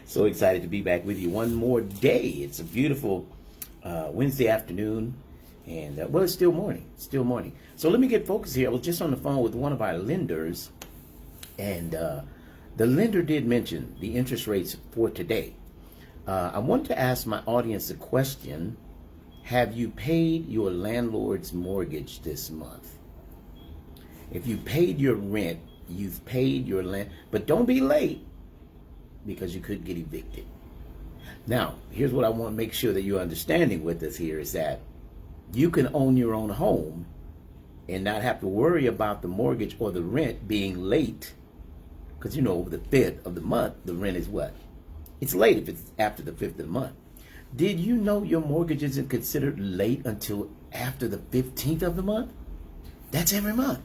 So excited to be back with you one more day. It's a beautiful Wednesday afternoon, and well, it's still morning. Still morning. So let me get focused here. I was just on the phone with one of our lenders, and the lender did mention the interest rates for today. I want to ask my audience a question. Have you paid your landlord's mortgage this month? If you paid your rent, you've paid your land, but don't be late, because you could get evicted. Now, here's what I want to make sure that you're understanding with us here is that you can own your own home and not have to worry about the mortgage or the rent being late. Because over the 5th of the month, the rent is what? It's late if it's after the 5th of the month. Did you know your mortgage isn't considered late until after the 15th of the month? That's every month.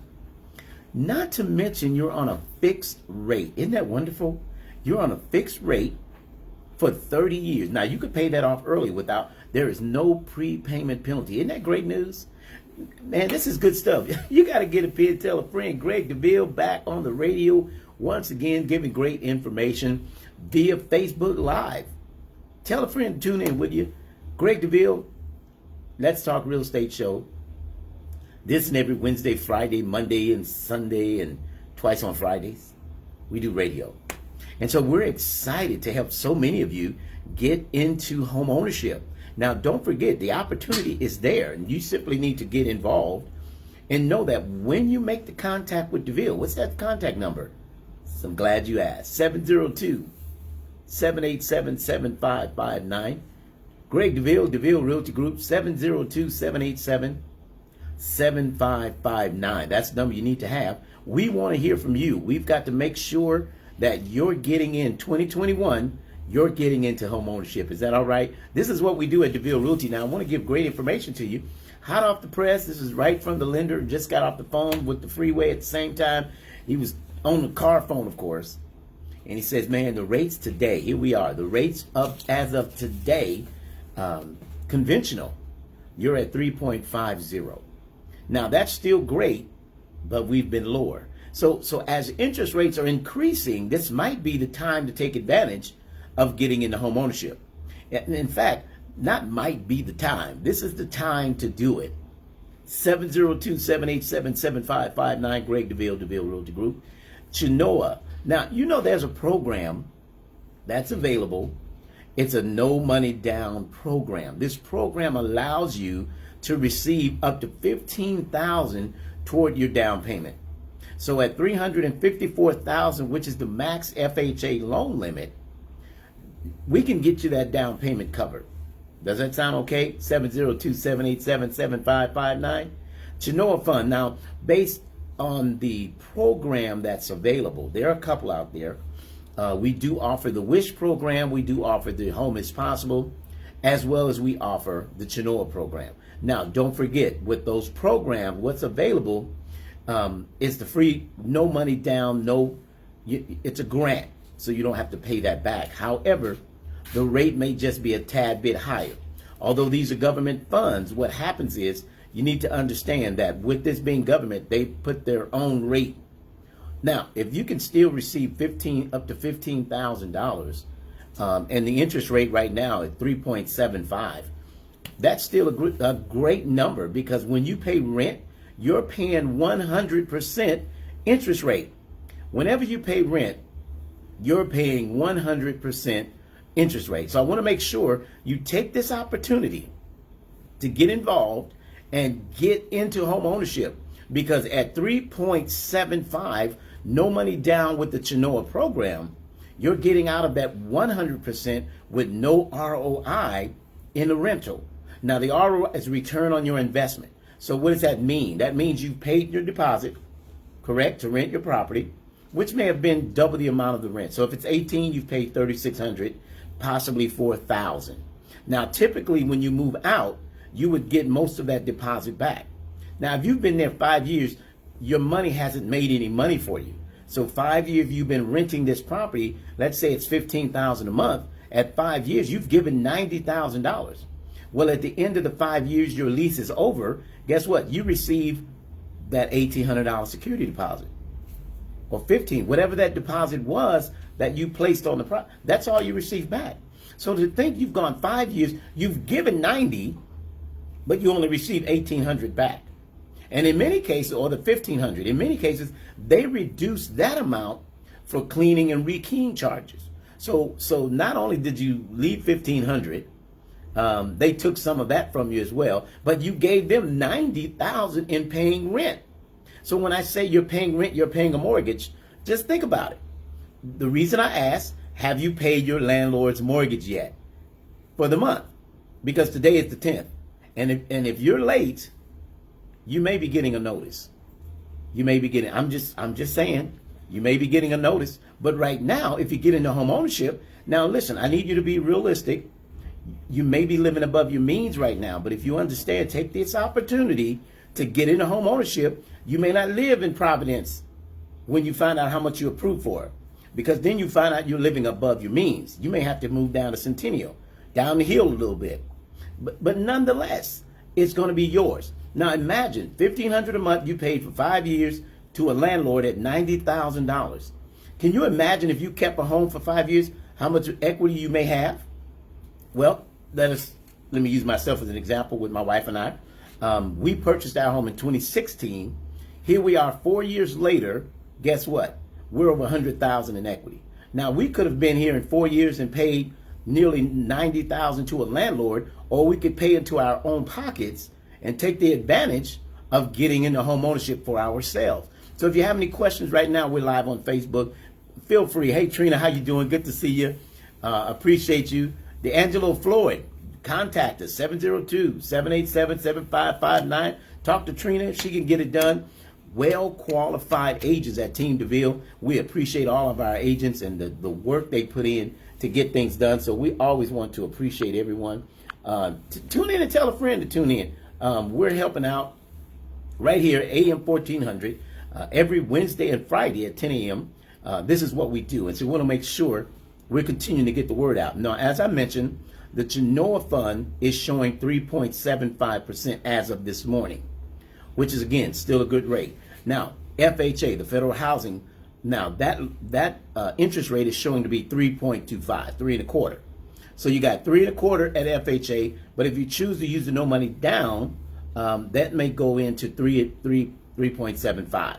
Not to mention you're on a fixed rate. Isn't that wonderful? You're on a fixed rate for 30 years. Now, you could pay that off early there is no prepayment penalty. Isn't that great news? Man, this is good stuff. You got to get a pen, tell a friend. Greg DeVille back on the radio once again, giving great information via Facebook Live. Tell a friend to tune in with you. Greg DeVille, Let's Talk Real Estate Show. This and every Wednesday, Friday, Monday, and Sunday, and twice on Fridays. We do radio. And so we're excited to help so many of you get into home ownership. Now, don't forget, the opportunity is there, and you simply need to get involved and know that when you make the contact with DeVille, what's that contact number? So I'm glad you asked. 702-787-7559. Greg DeVille, DeVille Realty Group, 702-787-7559. That's the number you need to have. We want to hear from you. We've got to make sure that you're getting in 2021, you're getting into home ownership. Is that all right? This is what we do at DeVille Realty. Now, I want to give great information to you. Hot off the press, this is right from the lender. Just got off the phone with the freeway at the same time. He was on the car phone, of course. And he says, man, the rates today, here we are. The rates up as of today, conventional, you're at 3.50. Now, that's still great, but we've been lower. So as interest rates are increasing, this might be the time to take advantage of getting into home ownership. In fact, not might be the time. This is the time to do it. 702-787-7559, Greg DeVille, DeVille Realty Group. Chenoa. Now, there's a program that's available. It's a no money down program. This program allows you to receive up to $15,000 toward your down payment. So at $354,000, which is the max FHA loan limit, we can get you that down payment covered. Does that sound okay? 702-787-7559. Chenoa Fund. Now, based on the program that's available, there are a couple out there. We do offer the WISH program. We do offer the Home is Possible, as well as we offer the Chenoa program. Now, don't forget, with those programs, what's available is the free, no money down, it's a grant, so you don't have to pay that back. However, the rate may just be a tad bit higher. Although these are government funds, what happens is you need to understand that with this being government, they put their own rate. Now, if you can still receive up to $15,000, and the interest rate right now at 3.75, that's still a great number, because when you pay rent, you're paying 100% interest rate. Whenever you pay rent, you're paying 100% interest rate. So I want to make sure you take this opportunity to get involved and get into home ownership, because at 3.75, no money down with the Chenoa program, you're getting out of that 100% with no ROI in the rental. Now, the ROI is return on your investment. So what does that mean? That means you paid your deposit, correct, to rent your property, which may have been double the amount of the rent. So if it's 18, you've paid $3,600, possibly $4,000. Now, typically when you move out, you would get most of that deposit back. Now, if you've been there 5 years, your money hasn't made any money for you. So 5 years you've been renting this property, let's say it's $15,000 a month. At 5 years, you've given $90,000. Well, at the end of the 5 years your lease is over, guess what? You receive that $1,800 security deposit, or 15, whatever that deposit was, that you placed on the property. That's all you receive back. So to think you've gone 5 years, you've given 90, but you only receive 1,800 back. And in many cases, or the 1,500, in many cases, they reduce that amount for cleaning and rekeying charges. So not only did you leave 1,500, they took some of that from you as well, but you gave them 90,000 in paying rent. So when I say you're paying rent, you're paying a mortgage, just think about it. The reason I asked, have you paid your landlord's mortgage yet for the month? Because today is the 10th. And if you're late, you may be getting a notice. You may be getting, I'm just saying, you may be getting a notice. But right now, if you get into home ownership, now listen, I need you to be realistic. You may be living above your means right now, but if you understand, take this opportunity to get into home ownership. You may not live in Providence when you find out how much you approved for, because then you find out you're living above your means. You may have to move down to Centennial, down the hill a little bit. But nonetheless, it's going to be yours. Now imagine $1,500 a month you paid for 5 years to a landlord at $90,000. Can you imagine if you kept a home for 5 years, how much equity you may have? Well, let me use myself as an example with my wife and I. We purchased our home in 2016. Here we are 4 years later. Guess what? We're over $100,000 in equity. Now we could have been here in 4 years and paid nearly $90,000 to a landlord, or we could pay into our own pockets and take the advantage of getting into home ownership for ourselves. So if you have any questions right now, we're live on Facebook. Feel free. Hey Trina, how you doing? Good to see you. Appreciate you. D'Angelo Floyd, contact us, 702-787-7559. Talk to Trina. She can get it done. Well-qualified agents at Team DeVille. We appreciate all of our agents and the work they put in to get things done. So we always want to appreciate everyone. Tune in and tell a friend to tune in. We're helping out right here, AM 1400, every Wednesday and Friday at 10 a.m. This is what we do. And so we want to make sure we're continuing to get the word out. Now, as I mentioned, the Genoa Fund is showing 3.75% as of this morning, which is, again, still a good rate. Now, FHA, the federal housing, now that interest rate is showing to be 3.25, 3.25. So you got 3.25 at FHA, but if you choose to use the no money down, that may go into 3.75.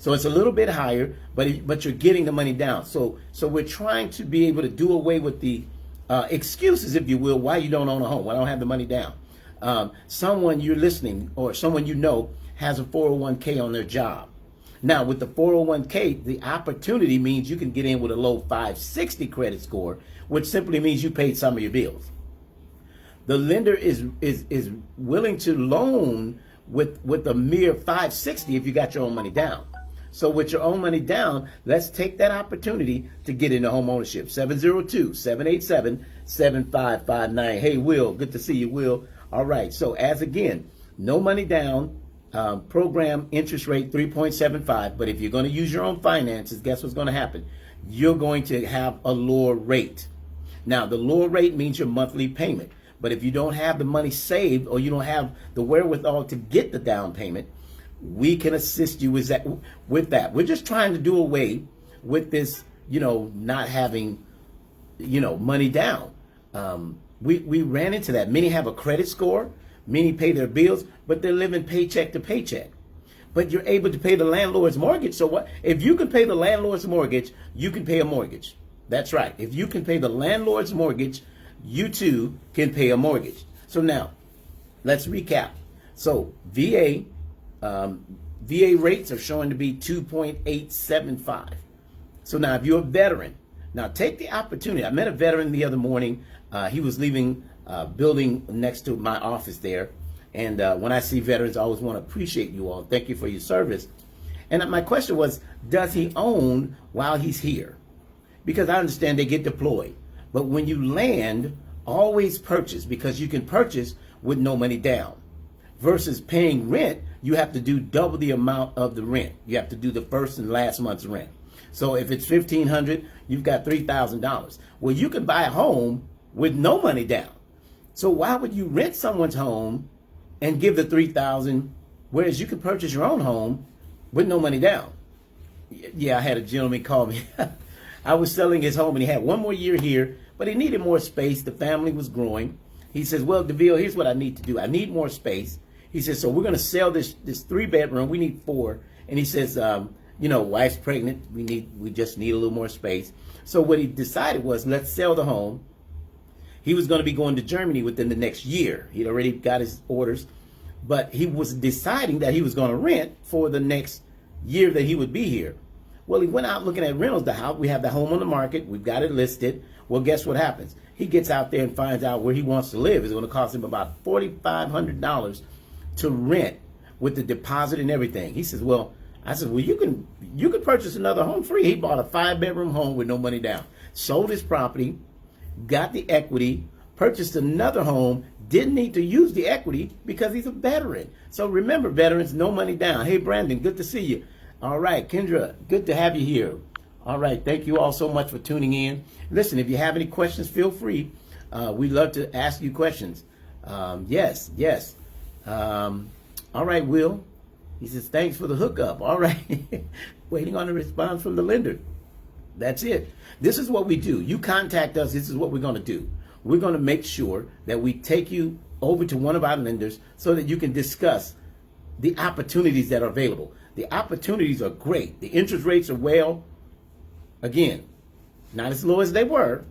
So it's a little bit higher, but you're getting the money down. So we're trying to be able to do away with the excuses, if you will, why you don't own a home, why I don't have the money down. Someone you're listening or someone you know has a 401k on their job. Now, with the 401k, the opportunity means you can get in with a low 560 credit score, which simply means you paid some of your bills. The lender is willing to loan with a mere 560 if you got your own money down. So with your own money down, let's take that opportunity to get into home ownership. 702-787-7559. Hey, Will, good to see you, Will. All right, so as again, no money down, program interest rate 3.75, but if you're going to use your own finances, guess what's going to happen? You're going to have a lower rate. Now, the lower rate means your monthly payment, but if you don't have the money saved or you don't have the wherewithal to get the down payment, we can assist you with that. We're just trying to do away with this, not having, money down. We ran into that. Many have a credit score. Many pay their bills, but they're living paycheck to paycheck. But you're able to pay the landlord's mortgage. So what? If you can pay the landlord's mortgage, you can pay a mortgage. That's right. If you can pay the landlord's mortgage, you too can pay a mortgage. So now, let's recap. So VA rates are showing to be 2.875. So now if you're a veteran, now take the opportunity. I met a veteran the other morning. He was leaving building next to my office there. And when I see veterans, I always want to appreciate you all. Thank you for your service. And my question was, does he own while he's here? Because I understand they get deployed. But when you land, always purchase, because you can purchase with no money down. Versus paying rent, you have to do double the amount of the rent. You have to do the first and last month's rent. So if it's $1,500, you've got $3,000. Well, you can buy a home with no money down. So why would you rent someone's home and give the $3,000, whereas you can purchase your own home with no money down? Yeah, I had a gentleman call me. I was selling his home, and he had one more year here, but he needed more space. The family was growing. He says, well, DeVille, here's what I need to do. I need more space. He says, so we're going to sell this 3-bedroom. We need 4. And he says, wife's pregnant. We just need a little more space. So what he decided was, let's sell the home. He was going to be going to Germany within the next year. He'd already got his orders, but he was deciding that he was going to rent for the next year that he would be here. Well, he went out looking at rentals. The house, we have the home on the market. We've got it listed. Well, guess what happens? He gets out there and finds out where he wants to live. It's going to cost him about $4,500 to rent with the deposit and everything. He says, well, I said, well, you can purchase another home free. He bought a 5-bedroom home with no money down, sold his property, got the equity, purchased another home, didn't need to use the equity because he's a veteran. So remember, veterans, no money down. Hey, Brandon, good to see you. All right, Kendra, good to have you here. All right, thank you all so much for tuning in. Listen, if you have any questions, feel free. We'd love to ask you questions. Yes. All right, Will. He says, thanks for the hookup. All right. Waiting on a response from the lender. That's it. This is what we do. You contact us. This is what we're going to do. We're going to make sure that we take you over to one of our lenders so that you can discuss the opportunities that are available. The opportunities are great. The interest rates are, again, not as low as they were.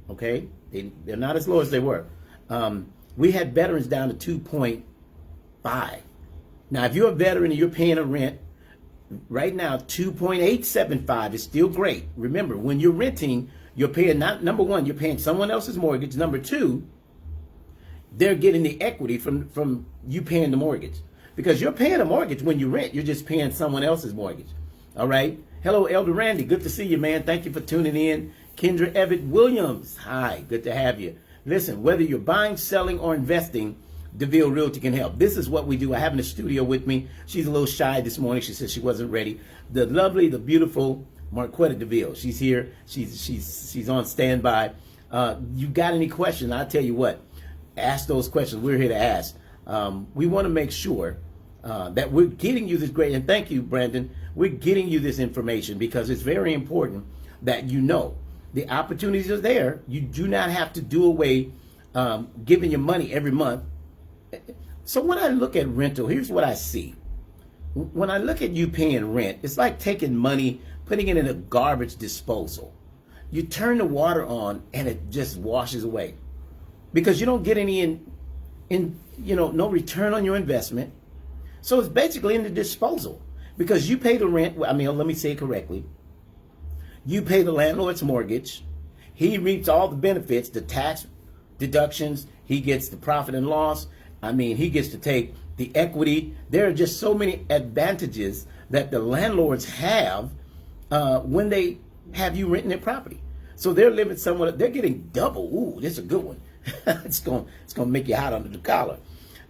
Okay? They're not as low as they were. We had veterans down to 2.5. Now, if you're a veteran and you're paying a rent, right now, 2.875 is still great. Remember, when you're renting, you're paying, number one, you're paying someone else's mortgage. Number two, they're getting the equity from you paying the mortgage. Because you're paying a mortgage when you rent, you're just paying someone else's mortgage. All right? Hello, Elder Randy. Good to see you, man. Thank you for tuning in. Kendra Everett Williams. Hi, good to have you. Listen, whether you're buying, selling, or investing, DeVille Realty can help. This is what we do. I have in the studio with me. She's a little shy this morning. She said she wasn't ready. The lovely, the beautiful Marquetta DeVille. She's here. She's on standby. You got any questions? I'll tell you what. Ask those questions. We're here to ask. We want to make sure that we're getting you this great, and thank you, Brandon. We're getting you this information because it's very important that you know the opportunities are there. You do not have to do away giving your money every month. So when I look at rental, here's what I see. When I look at you paying rent, it's like taking money, putting it in a garbage disposal. You turn the water on and it just washes away because you don't get any no return on your investment. So it's basically in the disposal because you pay the rent. I mean, let me say it correctly. You pay the landlord's mortgage. He reaps all the benefits, the tax deductions. He gets the profit and loss. I mean, he gets to take the equity. There are just so many advantages that the landlords have when they have you renting their property. So they're living somewhere. They're getting double. Ooh, this is a good one. It's gonna make you hot under the collar.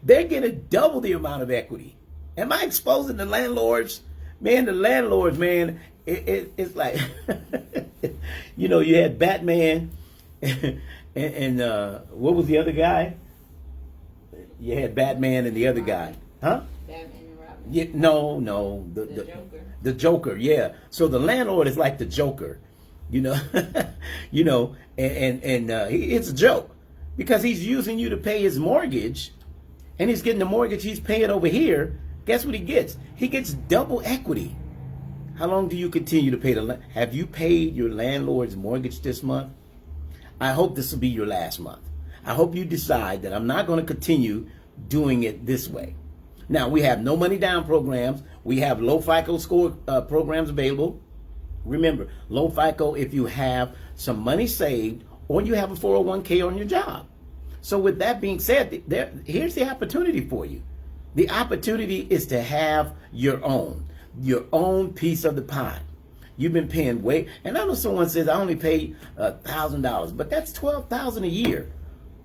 They're getting double the amount of equity. Am I exposing the landlords? Man, the landlords, man, it's like, you had Batman and what was the other guy? You had Batman and the other guy. Huh? Batman and Robin. Yeah, no. The Joker. The Joker, yeah. So the landlord is like the Joker, and it's a joke because he's using you to pay his mortgage and he's getting the mortgage he's paying over here. Guess what he gets? He gets double equity. How long do you continue to pay have you paid your landlord's mortgage this month? I hope this will be your last month. I hope you decide that I'm not going to continue doing it this way. Now, we have no money down programs. We have low FICO score programs available. Remember, low FICO if you have some money saved or you have a 401k on your job. So with that being said, here's the opportunity for you. The opportunity is to have your own piece of the pie. You've been paying way, and I know someone says I only pay $1,000, but that's $12,000 a year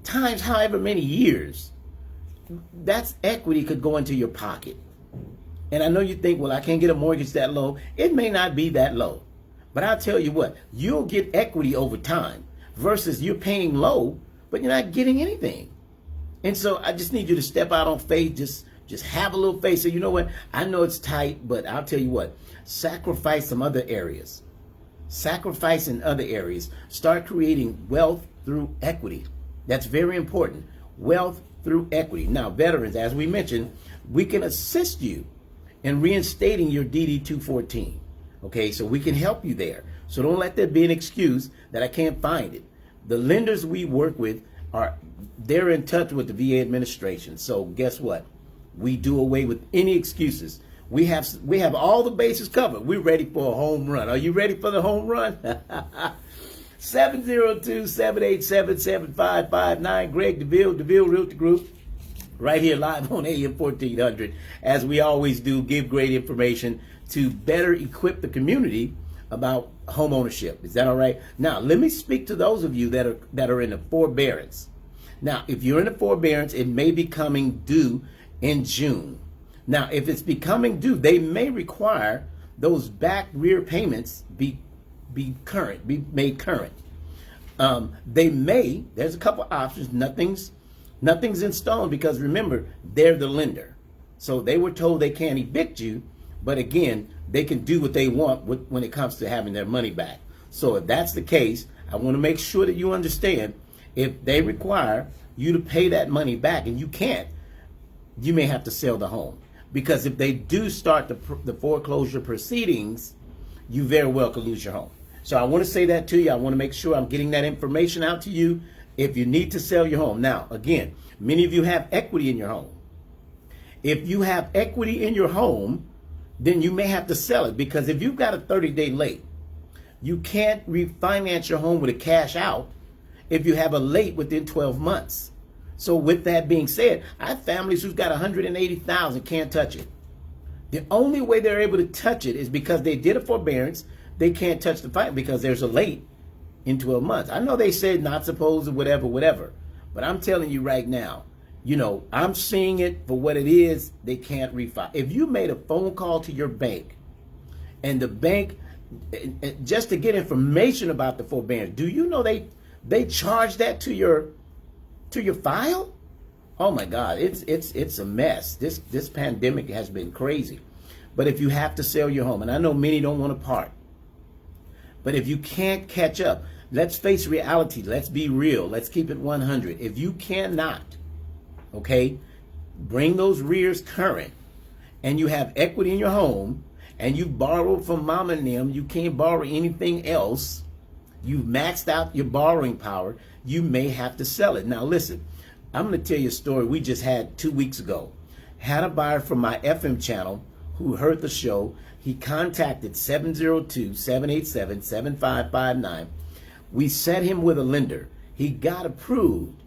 times however many years. That's equity could go into your pocket. And I know you think, well, I can't get a mortgage that low. It may not be that low, but I'll tell you what, you'll get equity over time versus you're paying low, but you're not getting anything. And so I just need you to step out on faith. Just have a little faith. So you know what? I know it's tight, but I'll tell you what, sacrifice some other areas. sacrifice in other areas. Start creating wealth through equity. That's very important. Wealth through equity. Now, veterans, as we mentioned, we can assist you in reinstating your DD 214. Okay, so we can help you there. So don't let that be an excuse that I can't find it. The lenders we work with they're in touch with the VA administration. So guess what? We do away with any excuses. We have all the bases covered. We're ready for a home run. Are you ready for the home run? 702-787-7559. Greg DeVille Realty Group, right here live on AM 1400. As we always do, give great information to better equip the community about home ownership. Is that all right? Now, let me speak to those of you that are in a forbearance. Now, if you're in a forbearance, it may be coming due in June. Now, if it's becoming due, they may require those back rear payments be made current. There's a couple options. Nothing's in stone, because remember, they're the lender. So they were told they can't evict you, but again, they can do what they want when it comes to having their money back. So if that's the case, I want to make sure that you understand, if they require you to pay that money back and you can't, you may have to sell the home. Because if they do start the foreclosure proceedings, you very well could lose your home. So I want to say that to you. I want to make sure I'm getting that information out to you if you need to sell your home. Now, again, many of you have equity in your home. If you have equity in your home, then you may have to sell it, because if you've got a 30-day late, you can't refinance your home with a cash out if you have a late within 12 months. So with that being said, I have families who've got $180,000, can't touch it. The only way they're able to touch it is because they did a forbearance. They can't touch the fight because there's a late in 12 months. I know they said not supposed to whatever, but I'm telling you right now, I'm seeing it for what it is. They can't refi. If you made a phone call to your bank, and the bank, just to get information about the forbearance, do you know they charge that to your file? Oh my God, it's a mess. This pandemic has been crazy. But if you have to sell your home, and I know many don't want to part, but if you can't catch up, let's face reality. Let's be real. Let's keep it 100. If you cannot, bring those rears current, and you have equity in your home, and you borrowed from mom and them, you can't borrow anything else, you've maxed out your borrowing power, you may have to sell it. Now listen, I'm going to tell you a story we just had 2 weeks ago. Had a buyer from my FM channel who heard the show. He contacted 702-787-7559. We set him with a lender. He got approved.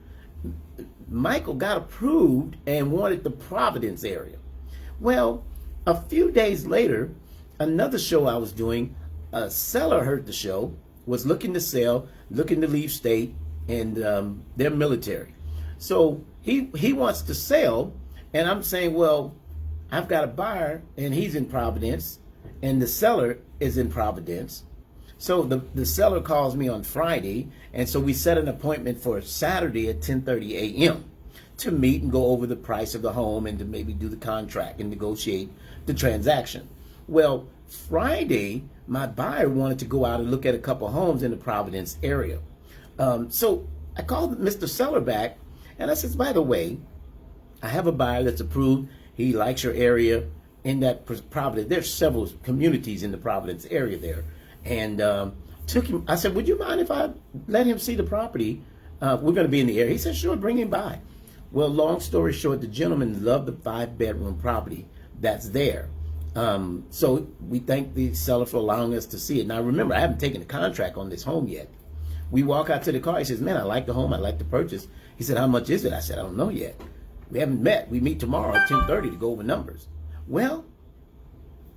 Michael got approved and wanted the Providence area. Well, a few days later, another show I was doing, a seller heard the show, was looking to sell, looking to leave state, and they're military. So he wants to sell, and I'm saying, well, I've got a buyer, and he's in Providence, and the seller is in Providence. So the seller calls me on Friday, and so we set an appointment for Saturday at 10:30 a.m. to meet and go over the price of the home and to maybe do the contract and negotiate the transaction. Well, Friday, my buyer wanted to go out and look at a couple homes in the Providence area. So I called Mr. Seller back, and I said, by the way, I have a buyer that's approved. He likes your area in that Providence. There's several communities in the Providence area there. And took him. I said, would you mind if I let him see the property? We're going to be in the area. He said, sure, bring him by. Well, long story short, the gentleman loved the 5-bedroom property that's there. So we thank the seller for allowing us to see it. Now, remember, I haven't taken the contract on this home yet. We walk out to the car. He says, man, I like the home. I like the purchase. He said, how much is it? I said, I don't know yet. We haven't met. We meet tomorrow at 10:30 to go over numbers. Well,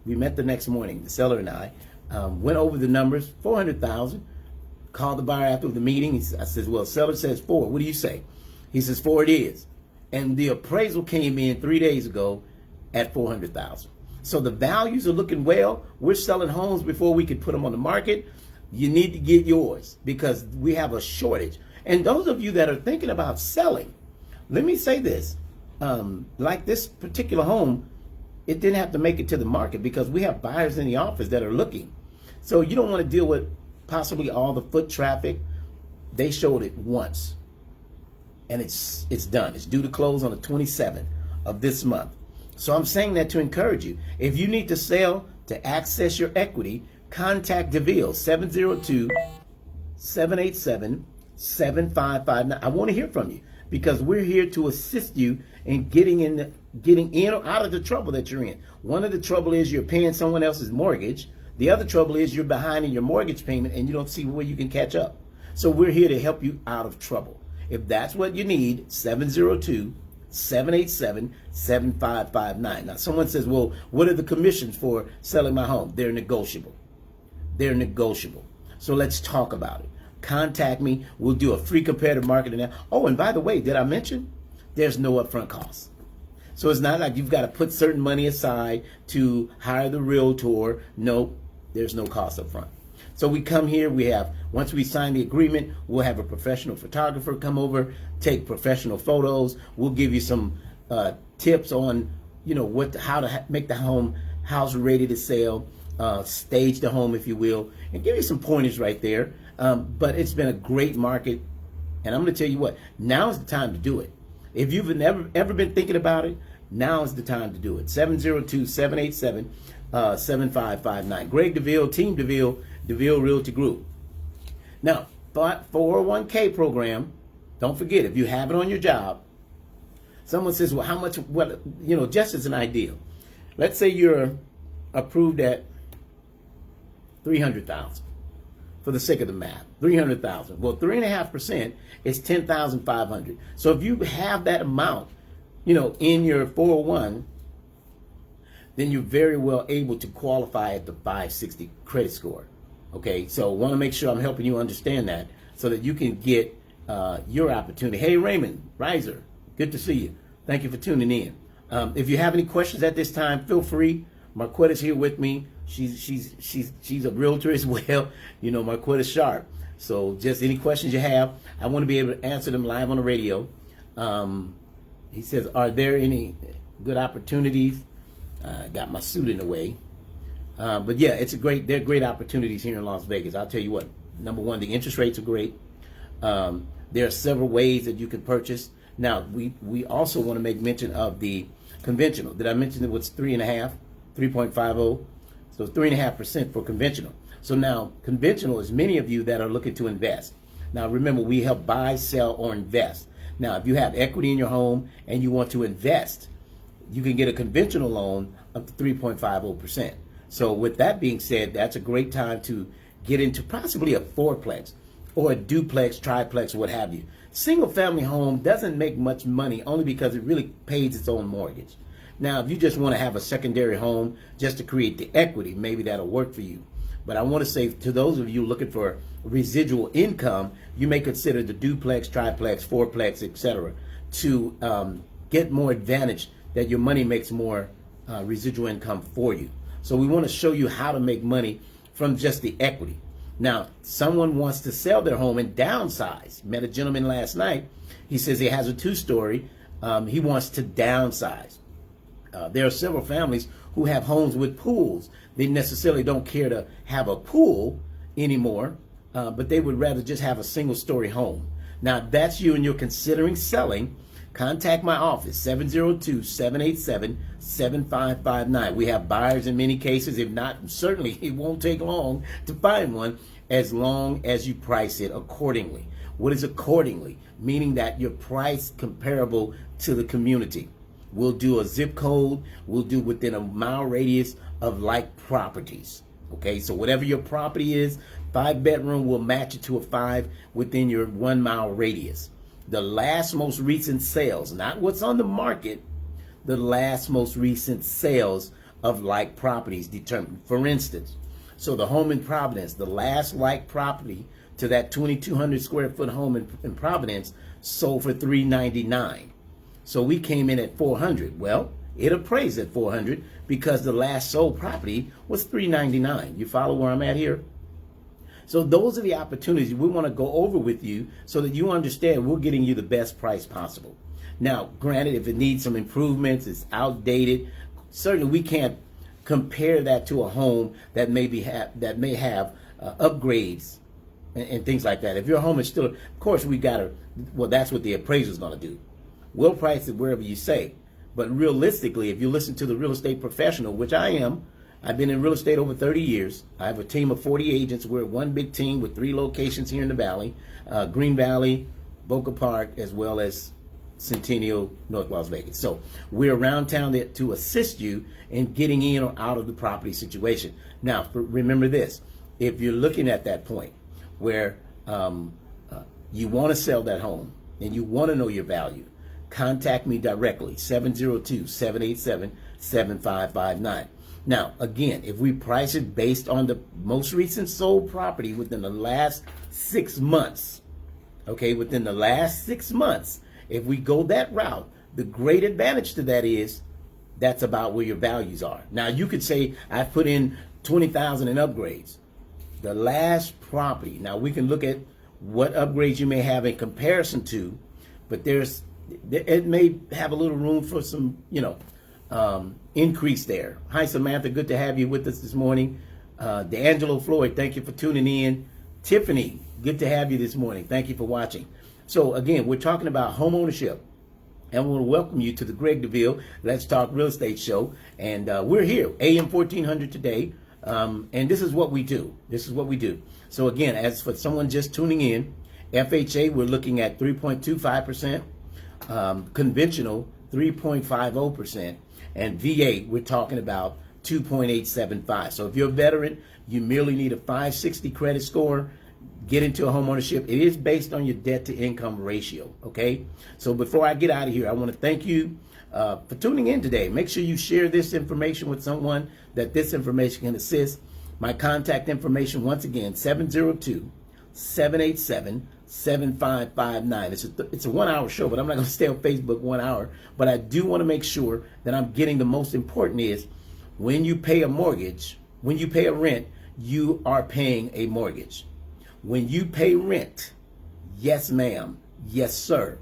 we met the next morning, the seller and I. Went over the numbers, $400,000. Called the buyer after the meeting. I said, well, seller says 4. What do you say? He says 4 it is. And the appraisal came in 3 days ago at $400,000. So the values are looking well. We're selling homes before we could put them on the market. You need to get yours because we have a shortage. And those of you that are thinking about selling, let me say this. Like this particular home, it didn't have to make it to the market because we have buyers in the office that are looking. So you don't want to deal with possibly all the foot traffic. They showed it once, and it's done. It's due to close on the 27th of this month. So I'm saying that to encourage you. If you need to sell to access your equity, contact DeVille, 702-787-7559. I want to hear from you because we're here to assist you in getting in or out of the trouble that you're in. One of the trouble is you're paying someone else's mortgage. The other trouble is you're behind in your mortgage payment and you don't see where you can catch up. So we're here to help you out of trouble. If that's what you need, 702-787-7559. Now, someone says, well, what are the commissions for selling my home? They're negotiable. They're negotiable. So let's talk about it. Contact me. We'll do a free comparative market. Oh, and by the way, did I mention there's no upfront costs? So it's not like you've got to put certain money aside to hire the realtor. No, there's no cost up front. So we come here, once we sign the agreement, we'll have a professional photographer come over, take professional photos. We'll give you some tips on, how to make the house ready to sell, stage the home, if you will, and give you some pointers right there. But it's been a great market. And I'm going to tell you what, now is the time to do it. If you've ever been thinking about it, now is the time to do it. 702-787-7559. Greg DeVille, Team DeVille, DeVille Realty Group. Now, 401k program, don't forget, if you have it on your job, someone says, well, how much, just as an idea. Let's say you're approved at $300,000 for the sake of the math, $300,000. Well, 3.5% is $10,500. So if you have that amount, in your 401, then you're very well able to qualify at the 560 credit score. Okay, so want to make sure I'm helping you understand that so that you can get your opportunity. Hey, Raymond Reiser, good to see you. Thank you for tuning in. If you have any questions at this time, feel free. Marquetta's here with me. She's a realtor as well. Marquetta's sharp. So just any questions you have, I want to be able to answer them live on the radio. He says, are there any good opportunities? Got my suit in the way. But yeah, they're great opportunities here in Las Vegas. I'll tell you what, number one, the interest rates are great. There are several ways that you can purchase. Now, we also want to make mention of the conventional. Did I mention it was 3.50? So 3.5% for conventional. So now conventional is many of you that are looking to invest. Now remember, we help buy, sell, or invest. Now, if you have equity in your home and you want to invest, you can get a conventional loan up to 3.50%. So with that being said, that's a great time to get into possibly a fourplex or a duplex, triplex, what have you. Single family home doesn't make much money only because it really pays its own mortgage. Now, if you just want to have a secondary home just to create the equity, maybe that'll work for you. But I want to say to those of you looking for residual income, you may consider the duplex, triplex, fourplex, etc. to get more advantage that your money makes more residual income for you. So we want to show you how to make money from just the equity. Now, someone wants to sell their home and downsize. Met a gentleman last night. He says he has a 2-story. He wants to downsize. There are several families who have homes with pools. They necessarily don't care to have a pool anymore, but they would rather just have a single-story home. Now, if that's you and you're considering selling, contact my office, 702-787-7559. We have buyers in many cases. If not, certainly it won't take long to find one as long as you price it accordingly. What is accordingly? Meaning that your price comparable to the community. We'll do a zip code. We'll do within a mile radius of like properties. Okay, so whatever your property is, 5-bedroom will match it to a 5 within your 1 mile radius. The last most recent sales, not what's on the market, the last most recent sales of like properties determined. For instance, so the home in Providence, the last like property to that 2,200 square foot home in Providence sold for $399. So we came in at $400. Well, it appraised at $400 because the last sold property was $399. You follow where I'm at here? So those are the opportunities we want to go over with you so that you understand we're getting you the best price possible. Now, granted, if it needs some improvements, it's outdated, certainly we can't compare that to a home that may have upgrades and things like that. If your home is still, of course, that's what the appraiser is going to do. We'll price it wherever you say. But realistically, if you listen to the real estate professional, which I am, I've been in real estate over 30 years. I have a team of 40 agents. We're one big team with 3 locations here in the Valley, Green Valley, Boca Park, as well as Centennial, North Las Vegas. So we're around town to assist you in getting in or out of the property situation. Now, remember this. If you're looking at that point where you want to sell that home and you want to know your value, contact me directly, 702-787-7559. Now, again, if we price it based on the most recent sold property within the last 6 months, okay, within the last 6 months, if we go that route, the great advantage to that is that's about where your values are. Now, you could say, I've put in $20,000 in upgrades. The last property, now we can look at what upgrades you may have in comparison to, but it may have a little room for some, increase there. Hi, Samantha. Good to have you with us this morning. D'Angelo Floyd, thank you for tuning in. Tiffany, good to have you this morning. Thank you for watching. So, again, we're talking about home ownership, and we want to welcome you to the Greg DeVille Let's Talk Real Estate Show. And we're here, AM 1400 today, and this is what we do. This is what we do. So, again, as for someone just tuning in, FHA, we're looking at 3.25%, conventional, 3.50%, and VA, we're talking about 2.875. So if you're a veteran, you merely need a 560 credit score, get into a home ownership. It is based on your debt to income ratio, okay? So before I get out of here, I want to thank you for tuning in today. Make sure you share this information with someone that this information can assist. My contact information, once again, 702-787-7559. It's a 1 hour show, but I'm not going to stay on Facebook 1 hour. But I do want to make sure that I'm getting the most important is when you pay a mortgage, when you pay a rent, you are paying a mortgage. When you pay rent, yes, ma'am, yes, sir,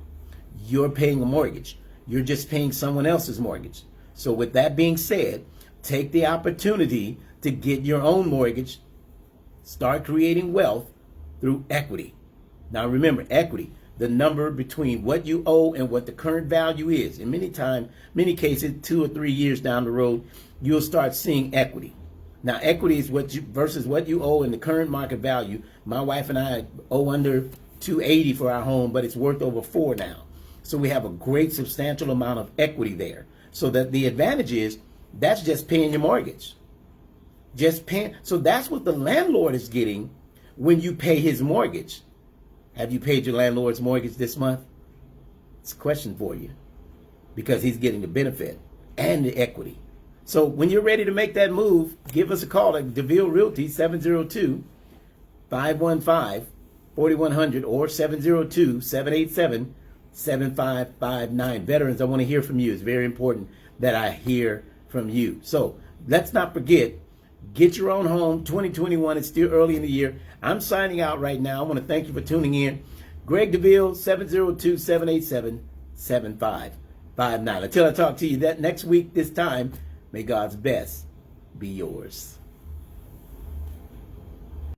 you're paying a mortgage. You're just paying someone else's mortgage. So with that being said, take the opportunity to get your own mortgage, start creating wealth through equity. Now remember, equity, the number between what you owe and what the current value is. In many cases, 2 or 3 years down the road, you'll start seeing equity. Now, equity is versus what you owe in the current market value. My wife and I owe under $280 for our home, but it's worth over $4 now. So we have a great substantial amount of equity there. So that the advantage is that's just paying your mortgage. Just paying. So that's what the landlord is getting when you pay his mortgage. Have you paid your landlord's mortgage this month? It's a question for you, because he's getting the benefit and the equity. So when you're ready to make that move, give us a call at DeVille Realty, 702-515-4100 or 702-787-7559. Veterans, I want to hear from you. It's very important that I hear from you. So let's not forget, get your own home. 2021, it's still early in the year. I'm signing out right now. I want to thank you for tuning in. Greg DeVille, 702-787-7559. Until I talk to you that next week, this time, may God's best be yours.